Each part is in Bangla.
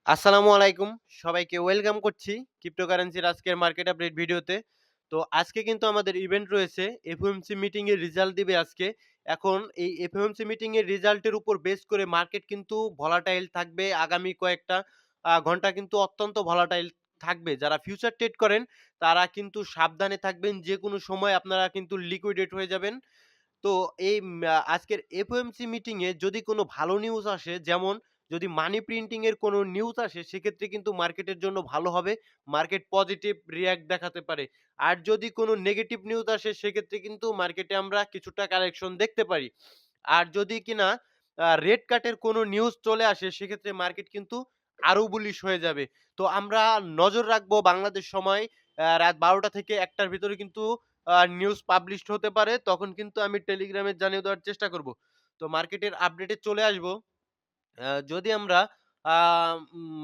আসসালামু আলাইকুম। সবাইকে ওয়েলকাম করছি ক্রিপ্টোকারেন্সির আজকের মার্কেট আপডেট ভিডিওতে। তো আজকে কিন্তু আমাদের ইভেন্ট রয়েছে। এফওএমসি মিটিং এর রেজাল্ট দিবে আজকে। এখন এই এফওএমসি মিটিং এর রেজাল্টের উপর বেস করে মার্কেট কিন্তু ভলাটাইল থাকবে। আগামী কয়েকটা ঘন্টা কিন্তু অত্যন্ত ভলাটাইল থাকবে। যারা ফিউচার ট্রেড করেন তারা কিন্তু সাবধানে থাকবেন। যেকোনো সময় আপনারা কিন্তু লিকুইডেট হয়ে যাবেন। তো এই আজকের এফওএমসি মিটিংয়ে যদি কোনো ভালো নিউজ আসে, যেমন যদি মানি প্রিন্টিং এর কোনো নিউজ আসে, সেক্ষেত্রে কিন্তু মার্কেটের জন্য ভালো হবে। মার্কেট পজিটিভ রিঅ্যাক্ট দেখাতে পারে। আর যদি কোনো নেগেটিভ নিউজ আসে, সেক্ষেত্রে কিন্তু মার্কেটে আমরা কিছুটা কারেকশন দেখতে পারি। আর যদি কিনা রেড কাটের কোনো নিউজ চলে আসে, সেক্ষেত্রে মার্কেট কিন্তু আরো বুলিশ হয়ে যাবে। তো আমরা নজর রাখবো বাংলাদেশ সময় রাত ১২টা থেকে ১টার ভিতরে কিন্তু নিউজ পাবলিশড হতে পারে। তখন কিন্তু আমি টেলিগ্রামে জানিয়ে দেওয়ার চেষ্টা করব। তো মার্কেটের আপডেটে চলে আসবো। যদি আমরা আ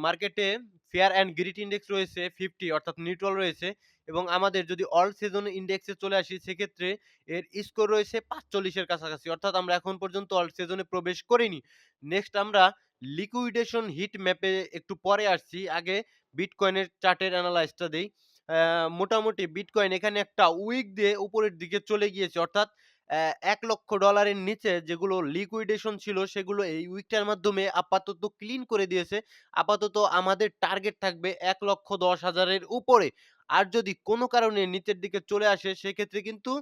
মার্কেটে ফেয়ার অ্যান্ড গ্রিড ইনডেক্স রয়েছে 50, অর্থাৎ নিউট্রাল রয়েছে, এবং আমাদের যদি অল সিজন ইনডেক্সে চলে আসি, সেক্ষেত্রে এর স্কোর রয়েছে ৪৫ এর কাছাকাছি। অর্থাৎ আমরা এখন পর্যন্ত অল সিজনে প্রবেশ করিনি। নেক্সট আমরা লিকুইডেশন হিট ম্যাপে একটু পরে আসছি। আগে বিটকয়েনের চার্টের এনালাইসটা দেই। মোটামুটি বিটকয়েন এখানে একটা উইক দিয়ে উপরের দিকে চলে গিয়েছে। অর্থাৎ $১,০০,০০০ এর নিচে যেগুলো লিকুইডেশন ছিল, সেগুলো এই উইকটার মাধ্যমে আপাতত ক্লিন করে দিয়েছে। আপাতত আমাদের টার্গেট থাকবে ১,১০,০০০ এর উপরে। আর যদি কোনো কারণে নিচের দিকে চলে আসে, সেক্ষেত্রে কিন্তু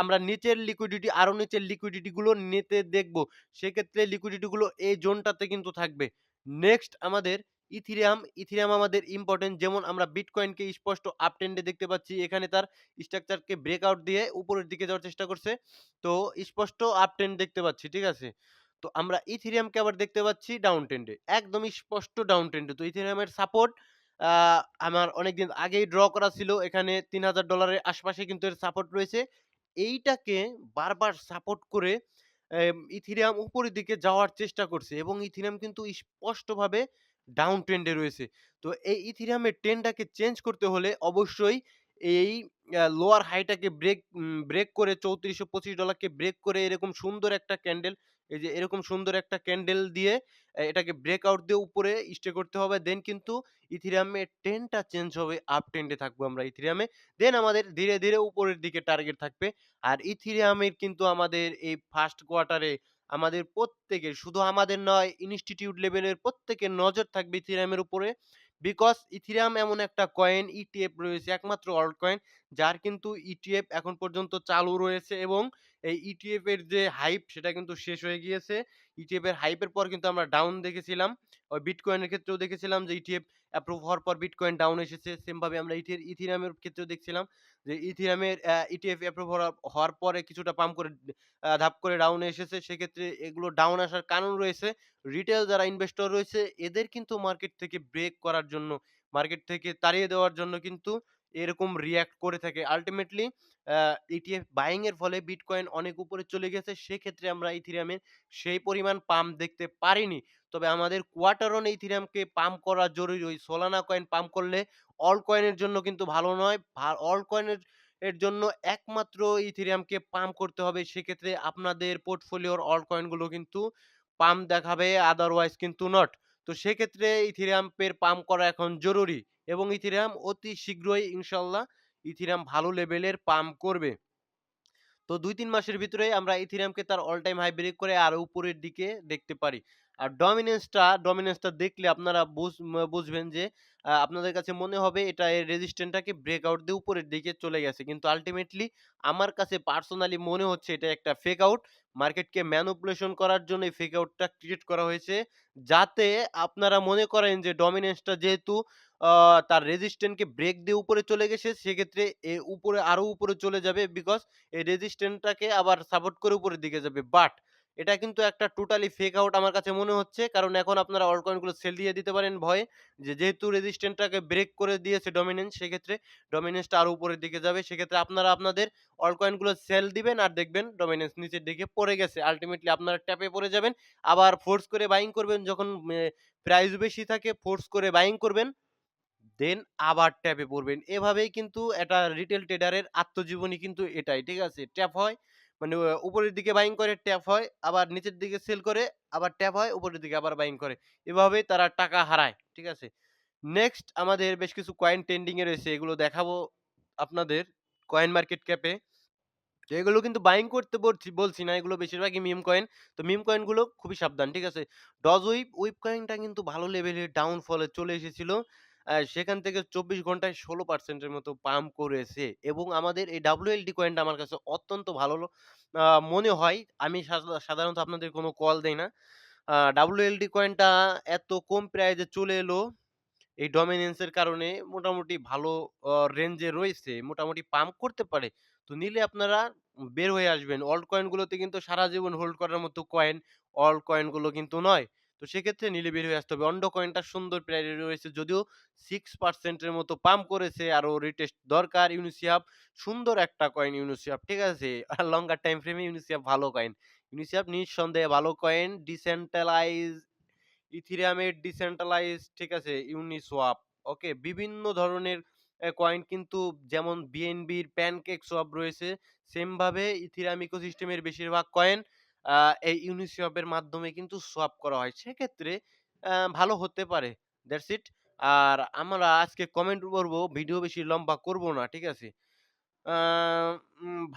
আমরা নিচের লিকুইডিটি, আরো নিচের লিকুইডিটি গুলো নিতে দেখব। সেক্ষেত্রে লিকুইডিটি গুলো এই জোনটাতে কিন্তু থাকবে। নেক্সট আমাদের ইথিরিয়াম আমাদের ইম্পোর্টেন্ট। যেমন আমরা বিটকয়েনকে স্পষ্ট আপ ট্রেন্ডে দেখতে পাচ্ছি। এখানে তার স্ট্রাকচারকে ব্রেকআউট দিয়ে উপরের দিকে যাওয়ার চেষ্টা করছে। তো স্পষ্ট আপ ট্রেন্ড দেখতে পাচ্ছি। ঠিক আছে? তো আমরা ইথেরিয়ামকে আবার দেখতে পাচ্ছি ডাউন ট্রেন্ডে। একদমই স্পষ্ট ডাউন ট্রেন্ডে। তো ইথেরিয়ামের সাপোর্ট আ আমার অনেকদিন আগেই ড্র করা ছিল। এখানে $৩,০০০ এর আশপাশে কিন্তু এর সাপোর্ট রয়েছে। এইটাকে বারবার সাপোর্ট করে ইথেরিয়াম উপরের দিকে যাওয়ার চেষ্টা করছে, এবং ইথেরিয়াম কিন্তু স্পষ্টভাবে ডাউন ট্রেন্ডে রয়েছে। তো এই ইথেরিয়ামের ট্রেন্ডটাকে চেঞ্জ করতে হলে অবশ্যই এই লোয়ার হাইটাকে ব্রেক করে $৩,৪২৫ কে ব্রেক করে এরকম সুন্দর একটা ক্যান্ডেল, এই যে এরকম সুন্দর একটা ক্যান্ডেল দিয়ে এটাকে ব্রেকআউট দিয়ে উপরে স্টে করতে হবে। দেন কিন্তু ইথেরিয়ামের ট্রেন্ডটা চেঞ্জ হবে, আপ ট্রেন্ডে থাকবো আমরা ইথেরিয়ামে। দেন আমাদের ধীরে, ধীরে উপরের দিকে টার্গেট থাকবে। আর ইথেরিয়ামের কিন্তু আমাদের এই ফার্স্ট কোয়ার্টারে আমাদের প্রত্যেকের, শুধু আমাদের নয়, ইনস্টিটিউট লেভেলের প্রত্যেকের নজর থাকবে ইথেরিয়ামের উপরে। বিকজ ইথেরিয়াম এমন একটা কয়েন, ইটিএফ রয়েছে, একমাত্র অল্ট কয়েন যার কিন্তু ইটিএফ এখন পর্যন্ত চালু রয়েছে, এবং এই ইটিএফ এর যে হাইপ, সেটা কিন্তু শেষ হয়ে গিয়েছে। ইটিএফ এর হাইপের পর কিন্তু আমরা ডাউন দেখেছিলাম। ওই বিটকয়েনের ক্ষেত্রেও দেখেছিলাম যে ইটিএফ অ্যাপ্রুভ হওয়ার পর বিটকয়েন ডাউন এসেছে। সেম ভাবে আমরা ইথেরিয়ামের ক্ষেত্রেও দেখছিলাম যে ইথেরিয়ামের ইটিএফ অ্যাপ্রুভ হওয়ার পরে কিছুটা পাম্প করে ধাপ করে ডাউনে এসেছে। সেক্ষেত্রে এগুলো ডাউন আসার কারণ রয়েছে, রিটেল যারা ইনভেস্টর রয়েছে এদের কিন্তু মার্কেট থেকে ব্রেক করার জন্য, মার্কেট থেকে তাড়িয়ে দেওয়ার জন্য কিন্তু এরকম রিঅ্যাক্ট করে থাকে। আল্টিমেটলি ইটিএফ বাইং এর ফলে বিটকয়েন অনেক উপরে চলে গেছে। সেক্ষেত্রে আমরা ইথেরিয়ামের সেই পরিমাণ পাম্প দেখতে পারিনি। তবে আমাদের কোয়ার্টার অন ইথেরিয়ামকে পাম্প করা জরুরি। ওই সোলানা কয়েন পাম্প করলে অল্ট কয়েনের জন্য কিন্তু ভালো নয়। অল্ট কয়েনের জন্য একমাত্র ইথেরিয়ামকে পাম্প করতে হবে। সেক্ষেত্রে আপনাদের পোর্টফোলিওর অল্ট কয়েনগুলো কিন্তু পাম্প দেখাবে, আদারওয়াইজ কিন্তু নট। তো সেক্ষেত্রে ইথেরিয়ামের পাম্প করা এখন জরুরি, এবং ইথেরিয়াম অতি শীঘ্রই ইনশাআল্লাহ ইথেরিয়াম ভালো লেভেলের পাম্প করবে। তো ২-৩ মাসের ভিতরেই আমরা ইথেরিয়ামকে তার অল টাইম হাই ব্রেক করে আরো উপরের দিকে দেখতে পারি। আর ডমিনেন্সটা দেখলে আপনারা বুঝবেন যে আপনাদের কাছে মনে হবে এটা এর রেজিস্ট্যান্টটাকে ব্রেকআউট দিয়ে উপরের দিকে চলে গেছে। কিন্তু আল্টিমেটলি আমার কাছে পার্সোনালি মনে হচ্ছে এটা একটা ফেক আউট। মার্কেটকে ম্যানিপুলেশন করার জন্য এই ফেক আউটটা ক্রিয়েট করা হয়েছে। যাতে আপনারা মনে করেন যে ডমিনেন্সটা যেহেতু আ তার রেজিস্ট্যান্টকে ব্রেক দিয়ে উপরে চলে গেছে, সেক্ষেত্রে উপরে আরো উপরে চলে যাবে, বিকজ এই রেজিস্ট্যান্টটাকে আবার সাপোর্ট করে উপরের দিকে যাবে। বাট এটা কিন্তু একটা টোটালি ফেক আউট আমার কাছে মনে হচ্ছে। কারণ এখন আপনারা অল্ট কয়েন গুলো সেল দিয়ে দিতে পারেন ভয়ে, যে যেহেতু রেজিস্ট্যান্টটাকে ব্রেক করে দিয়েছে ডমিনেন্স, সেক্ষেত্রে ডমিনেন্সটা আরো উপরের দিকে যাবে। সেক্ষেত্রে আপনারা আপনাদের অল্ট কয়েন গুলো সেল দিবেন, আর দেখবেন ডমিনেন্স নিচের দিকে পড়ে গেছে। আল্টিমেটলি আপনারা ট্যাপে পড়ে যাবেন। আবার ফোর্স করে বাইং করবেন, যখন প্রাইস বেশি থাকে ফোর্স করে বাইং করবেন। দেন আবার ট্যাপে পড়বেন। এভাবেই কিন্তু একটা রিটেল ট্রেডারের আত্মজীবনী কিন্তু এটাই। ঠিক আছে? ট্যাপ হয়, মানে উপরের দিকে বাইং করে ট্যাপ হয়, আবার নিচের দিকে সেল করে, আবার ট্যাপ হয়, উপরের দিকে আবার বাইং করে। এভাবেই তারা টাকা হারায়। ঠিক আছে? নেক্সট আমাদের বেশ কিছু কয়েন ট্রেন্ডিং এ রয়েছে। এগুলো দেখাবো আপনাদের কয়েন মার্কেট ক্যাপে। তো এগুলো কিন্তু বাইং করতে বলছি না। এগুলো বেশিরভাগই মিম কয়েন। তো মিম কয়েন গুলো খুবই সাবধান। ঠিক আছে? ডজ উইপ কয়েনটা কিন্তু ভালো লেভেলের ডাউনফল এ চলে এসেছিল। সেখান থেকে ২৪ ঘন্টায় ১৬% এর মতো পাম্প করেছে এবং আমাদের এই WLD কয়েনটা আমার কাছে অত্যন্ত ভালো আ মনে হয়। আমি সাধারণত আপনাদের কোনো কল দেই না। WLD কয়েনটা এত কম প্রাইস এ চলে এলো এই ডমিনেন্স এর কারণে মোটামুটি ভালো রেঞ্জে রয়েছে। মোটামুটি পাম্প করতে পারে। তো নিলে আপনারা বের হয়ে আসবেন। অল্ট কয়েন গুলোতে কিন্তু সারা জীবন হোল্ড করার মতো কয়েন, অল্ট কয়েন গুলো কিন্তু নয়। তো সেক্ষেত্রে নিলে বের হয়ে আসতে হবে। অন্ড কয়েনটা সুন্দর প্রাইসে রয়েছে যদিও 6% এর মতো পাম্প করেছে। আরো রিটেস্ট দরকার ইউনিসিয়াপ। সুন্দর একটা কয়েন ইউনিসিয়াপ। ঠিক আছে? আর লঙ্গার টাইম ফ্রেমে ইউনিসিয়াপ ভালো কয়েন। ইউনিসিয়াপ নিঃসন্দেহে ভালো কয়েন। ডিসেন্ট্রালাইজ ইথিরিয়ামের ডিসেন্ট্রালাইজড ঠিক আছে? ইউনিসোয়াপ ওকে? বিভিন্ন ধরনের কয়েন কিন্তু যেমন বিএনবির প্যানকেক সোয়াপ রয়েছে, সেম ভাবে ইথিরিয়াম ইকোসিস্টেমের বেশিরভাগ কয়েন আ এই ইউনিসোয়াপ এর মাধ্যমে কিন্তু সোয়াপ করা হয়। সেক্ষেত্রে ভালো হতে পারে। That's it. আর আমরা আজকে কমেন্ট করব, ভিডিও বেশি লম্বা করব না। ঠিক আছে? আ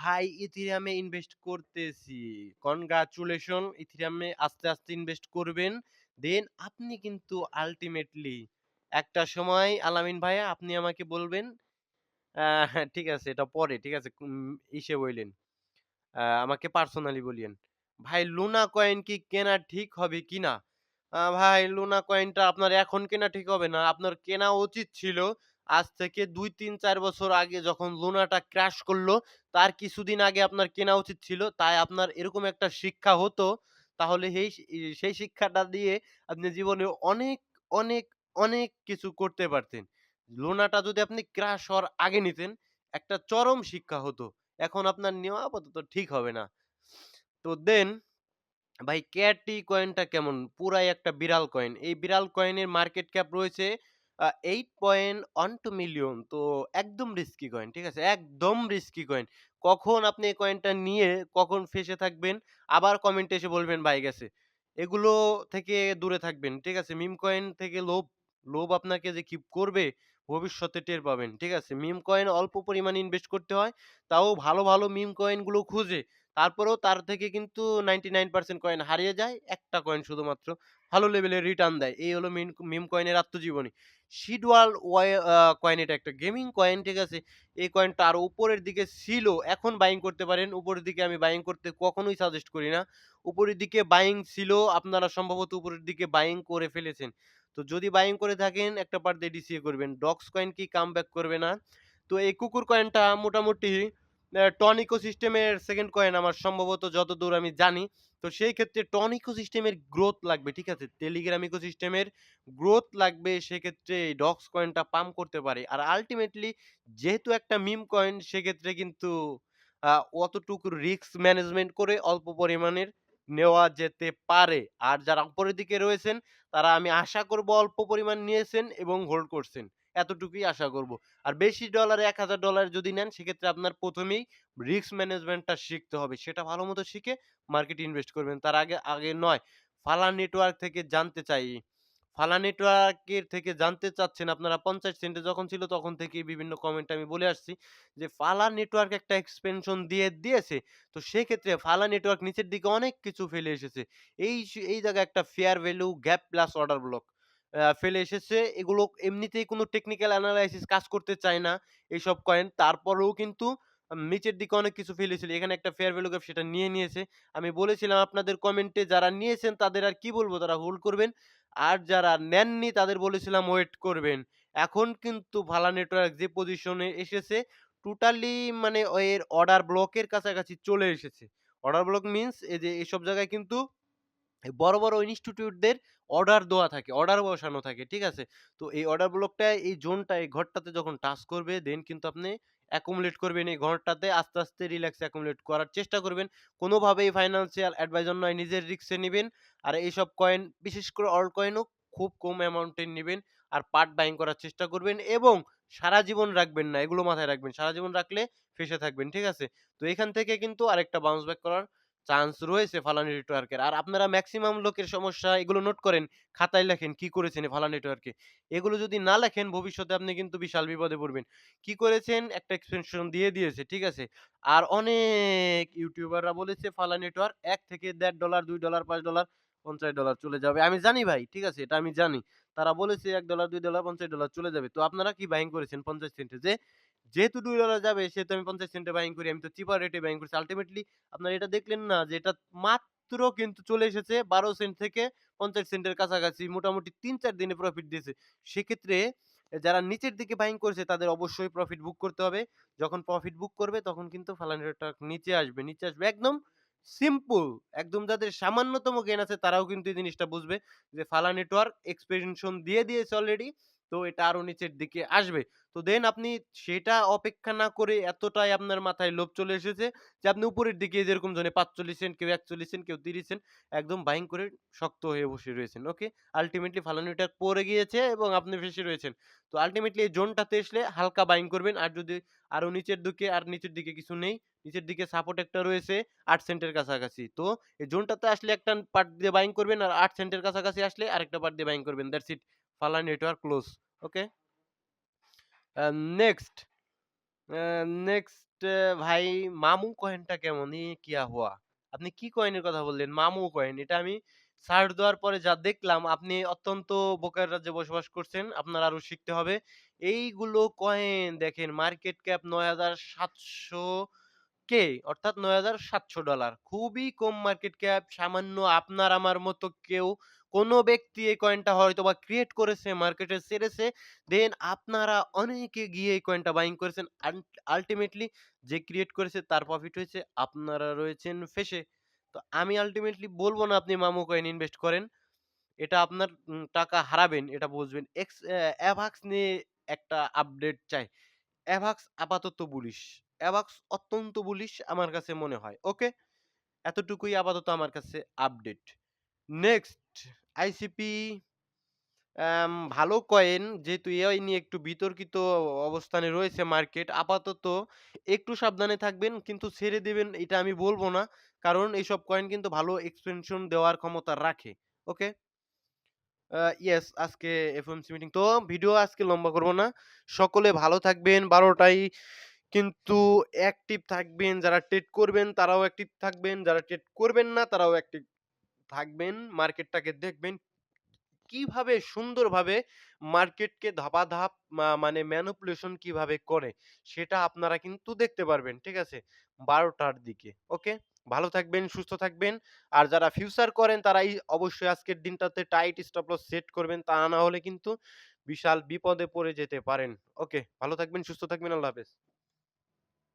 ভাই ইথেরিয়ামে ইনভেস্ট করতেছি। কনগ্রাচুলেশন ইথেরিয়ামে আস্তে ইনভেস্ট করবেন। দেন আপনি কিন্তু আল্টিমেটলি একটা সময় আলামিন ভাইয়া আপনি আমাকে বলবেন হ্যাঁ, ঠিক আছে এটা পরে। ঠিক আছে? ইসে বইলেন। আমাকে পার্সোনালি বলিয়েন। ভাই লুনা কয়েন কি কেনা ঠিক হবে কিনা? ভাই লুনা কয়েনটা আপনার এখন কেনা ঠিক হবে না। আপনার কেনা উচিত ছিল আজ থেকে ২, ৩, ৪ বছর আগে যখন লুনাটা ক্র্যাশ করলো, তার কিছুদিন আগে আপনার কেনা উচিত ছিল। তাই আপনার এরকম একটা শিক্ষা হতো। তাহলে সেই শিক্ষাটা দিয়ে আপনি জীবনে অনেক, অনেক কিছু করতে পারতেন। লুনাটা যদি আপনি ক্র্যাশ হওয়ার আগে নিতেন, একটা চরম শিক্ষা হতো। এখন আপনার নেওয়া আপাতত ঠিক হবে না। তো দেন ভাই ক্যাটি কয়েনটা কেমন? পুরাই একটা বিড়াল কয়েন। এই বিড়াল কয়েনের মার্কেট ক্যাপ রয়েছে 8.12 মিলিয়ন। তো একদম রিস্কি কয়েন। ঠিক আছে? একদম রিস্কি কয়েন। কখন আপনি এই কয়েনটা নিয়ে কখন ফেঁসে থাকবেন, আবার কমেন্টে এসে বলবেন ভাই গেছে। এগুলো থেকে দূরে থাকবেন। ঠিক আছে? মিম কয়েন থেকে লোভ আপনাকে যে কি করবে ভবিষ্যতে টের পাবেন। ঠিক আছে? মিম কয়েন অল্প পরিমাণে ইনভেস্ট করতে হয়। তাও ভালো মিম কয়েন গুলো খুঁজে। তারপরেও তার থেকে কিন্তু 99% কয়েন হারিয়ে যায়। একটা কয়েন শুধুমাত্র ভালো লেভেলের রিটার্ন দেয়। এই হলো মিম কয়েনের আত্মজীবনী। সিডওয়াল কয়েন এটা একটা গেমিং কয়েন, ঠিক আছে? এই কয়েনটা আরো উপরের দিকে ছিল। এখন বাইং করতে পারেন। উপরের দিকে আমি বাইং করতে কখনোই সাজেস্ট করি না। উপরের দিকে বাইং ছিল, আপনারা সম্ভবত উপরের দিকে বাইং করে ফেলেছেন। তো যদি বাইং করে থাকেন একটা পার্ট দিয়ে ডিসিএ করবেন। ডক্স কয়েন কি কামব্যাক করবে না? তো এই কুকুর কয়েনটা মোটামুটি টন ইকোসিস্টেমের 2nd কয়েন আমার সম্ভবত যতদূর আমি জানি। তো সেই ক্ষেত্রে টন ইকোসিস্টেমের গ্রোথ লাগবে, ঠিক আছে? টেলিগ্রাম ইকোসিস্টেমের গ্রোথ লাগবে, সেক্ষেত্রে এই ডক্স কয়েনটা পাম্প করতে পারে। আর আল্টিমেটলি যেহেতু একটা মিম কয়েন সেক্ষেত্রে কিন্তু আ অতটুকু রিস্ক ম্যানেজমেন্ট করে অল্প পরিমাণের নেওয়া যেতে পারে। আর যারা উপরের দিকে রয়েছেন তারা আমি আশা করব অল্প পরিমাণ নিয়েছেন এবং হোল্ড করছেন। এতটুকুই আশা করব। আর বেশি ডলার $১,০০০ যদি নেন সেক্ষেত্রে আপনার ১ম এই রিস্ক ম্যানেজমেন্টটা শিখতে হবে। সেটা ভালোমতো শিখে মার্কেটে ইনভেস্ট করবেন। তার আগে নয়। ফালা নেটওয়ার্ক থেকে জানতে চাই। ফালা নেটওয়ার্কের থেকে জানতে চাচ্ছেন আপনারা ৫০ সেন্টে যখন ছিল তখন থেকেই বিভিন্ন কমেন্টে আমি বলে আসছি যে ফালা নেটওয়ার্ক একটা এক্সপেনশন দিয়েছে। তো সেক্ষেত্রে ফালা নেটওয়ার্ক নিচের দিকে অনেক কিছু ফেলে এসেছে। এই জায়গায় একটা fair value gap plus order block ফেলে এসেছে। এগুলো এমনিতেই কোনো টেকনিক্যাল এনালাইসিস কাজ করতে চায় না এইসব কয়েন। তারপরেও কিন্তু নিচের দিকে অনেক কিছু ফেলেছিল। এখানে একটা ফেয়ার ভ্যালু গ্যাপ সেটা নিয়ে নিয়েছে। আমি বলেছিলাম আপনাদের কমেন্টে যারা নিয়েছেন তাদের আর কি বলব তারা হোল্ড করবেন। আর যারা নেননি তাদের বলেছিলাম ওয়েট করবেন। এখন কিন্তু ভালা নেটওয়ার্ক যে পজিশনে এসেছে টোটালি মানে এর অর্ডার ব্লকের কাছাকাছি চলে এসেছে। অর্ডার ব্লক মিনস এই যে এসব জায়গায় কিন্তু এই বড় ইনস্টিটিউটদের অর্ডার দেওয়া থাকে, অর্ডার বসানো থাকে। ঠিক আছে? তো এই অর্ডার ব্লকটা এই জোনটা এই ঘরটাতে যখন টাচ করবে দেন কিন্তু আপনি accumulate করবেন এই ঘরটাতে আস্তে রিল্যাক্স accumulate করার চেষ্টা করবেন। কোনোভাবেই ফাইন্যান্সিয়াল অ্যাডভাইজার নয়, নিজের রিস্কে নিবেন। আর এইসব কয়েন বিশেষ করে অল্ট কয়েনও খুব কম অ্যামাউন্টের নিবেন আর পার্ট বাইং করার চেষ্টা করবেন এবং সারা জীবন রাখবেন না। এগুলো মাথায় রাখবেন। সারা জীবন রাখলে ফেঁসে থাকবেন। ঠিক আছে? তো এখান থেকে কিন্তু আরেকটা বাউন্স ব্যাক করার চান্স রয়েছে ফালান নেটওয়ার্কের। আর আপনারা মেক্সিমাম লোকের সমস্যা এগুলো নোট করেন, খাতায় লেখেন কি করেছেন এই ফালান নেটওয়ার্কে। এগুলো যদি না লেখেন ভবিষ্যতে আপনি কিন্তু বিশাল বিপদে পড়বেন। কি করেছেন? একটা এক্সটেনশন দিয়ে দিয়েছে। ঠিক আছে? আর অনেক ইউটিউবাররা বলেছে ফালান নেটওয়ার্ক ১ থেকে $১.৫ $২ $৫ $৫০ চলে যাবে। আমি জানি ভাই, ঠিক আছে? এটা আমি জানি। তারা বলেছে $১ $২ $৫০ চলে যাবে। তো আপনারা কি বাইং করেছেন ৫০ সেন্টে? যেহেতু $২ যাবে সেহেতু আমি ৫০ সেন্টে বাইং করি। আমি তো চিপার রেটে বাইং করছি। আল্টিমেটলি আপনারা এটা দেখলেন না যে এটা মাত্র কিন্তু চলে এসেছে ১২ সেন্ট থেকে ৫০ সেন্টের কাছাকাছি। মোটামুটি ৩-৪ দিনে প্রফিট দিয়েছে। সেক্ষেত্রে যারা নিচের দিকে বাইং করেছে তাদের অবশ্যই প্রফিট বুক করতে হবে। যখন প্রফিট বুক করবে তখন কিন্তু ফালান রেটটা নিচে আসবে। নিচে আসবে একদম সিম্পল। একদম যাদের সামান্যতম জ্ঞান আছে তারাও কিন্তু এই জিনিসটা বুঝবে যে ফালা নেটওয়ার্ক এক্সপেনশন দিয়ে দিয়েছে অলরেডি। তো এটা আরো নিচের দিকে আসবে। তো দেন আপনি সেটা অপেক্ষা না করে এতটাই আপনার মাথায় লোভ চলে এসেছে যে আপনি উপরের দিকে যেরকম জানি ৪৫ সেন্ট, কেউ ৪১ সেন্ট, কেউ ৩০ সেন্ট একদম বাইং করে শক্ত হয়ে বসে রয়েছেন। ওকে? আল্টিমেটলি ফালান নেটওয়ার্ক পড়ে গিয়েছে এবং আপনি ফেঁসে রয়েছেন। তো আল্টিমেটলি এই জোনটাতে আসলে হালকা বাইং করবেন। আর যদি আরো নিচের দিকে আর নিচের দিকে কিছু নেই। নিচের দিকে সাপোর্ট একটা রয়েছে ৮ সেন্টের কাছাকাছি। তো এই জোনটাতে আসলে একটা পার্ট দিয়ে বাইং করবেন আর ৮ সেন্টের কাছাকাছি আসলে আরেকটা পার্ট দিয়ে বাইং করবেন। That's it. ফালা network close. Okay? Uh next uh next ভাই মামু কয়েনটা কেমন? কিয়া হুয়া? আপনি কি কয়েনের কথা বললেন? মামু কয়েন। এটা আমি সার্চ দেওয়ার পরে যা দেখলাম আপনি অত্যন্ত বোকার রাজ্যে বসবাস করছেন। আপনার আরো শিখতে হবে। এইগুলো কয়েন দেখেন মার্কেট ক্যাপ ৯৭০০ কে অর্থাৎ $৯,৭০০ খুবই কম মার্কেট ক্যাপ। সামান্য আপনার আমার মতো কেউ কোন ব্যক্তি এই কয়েনটা হয়তোবা ক্রিয়েট করেছে, মার্কেটে ছেড়েছে। দেন আপনারা অনেকে গিয়ে এই কয়েনটা বাইং করেছেন। আল্টিমেটলি যে ক্রিয়েট করেছে তার প্রফিট হয়েছে। আপনারা রয়েছেন ফেঁসে। তো আমি আল্টিমেটলি বলব না আপনি মামু কয়েন ইনভেস্ট করেন। এটা আপনার টাকা হারাবেন এটা বুঝবেন। অ্যাভাক্স নিয়ে একটা আপডেট চাই। অ্যাভাক্স আপাতত বুলিশ। অ্যাভাক্স অত্যন্ত বুলিশ আমার কাছে মনে হয়। ওকে? এতটুকুই আপাতত আমার কাছে আপডেট। নেক্সট আইসিপি ভালো কয়েন যেহেতু এআই নিয়ে একটু বিতর্কিত অবস্থানে রয়েছে মার্কেট। আপাতত একটু সাবধানে থাকবেন কিন্তু ছেড়ে দিবেন এটা আমি বলব না। কারণ এইসব কয়েন কিন্তু ভালো এক্সপেনশন দেওয়ার ক্ষমতা রাখে। ওকে? ইয়েস আজকে এফওএমসি মিটিং। তো ভিডিও আজকে লম্বা করব না। সকলে ভালো থাকবেন। ১২ টায় কিন্তু অ্যাক্টিভ থাকবেন। যারা ট্রেড করবেন তারাও অ্যাক্টিভ থাকবেন। যারা ট্রেড করবেন না তারাও অ্যাক্টিভ থাকবেন। মার্কেটটাকে দেখবেন কিভাবে সুন্দরভাবে মার্কেটকে ধাপাধাপ মানে ম্যানিপুলেশন কিভাবে করে সেটা আপনারা কিন্তু দেখতে পারবেন। ঠিক আছে? ১২ টার দিকে। ওকে? ভালো থাকবেন, সুস্থ থাকবেন। আর যারা ফিউচার করেন তারাই অবশ্যই আজকের দিনটাতে টাইট স্টপ লস সেট করবেন। তা না হলে কিন্তু বিশাল বিপদে পড়ে যেতে পারেন। ওকে, ভালো থাকবেন, সুস্থ থাকবেন। আল্লাহ হাফেজ।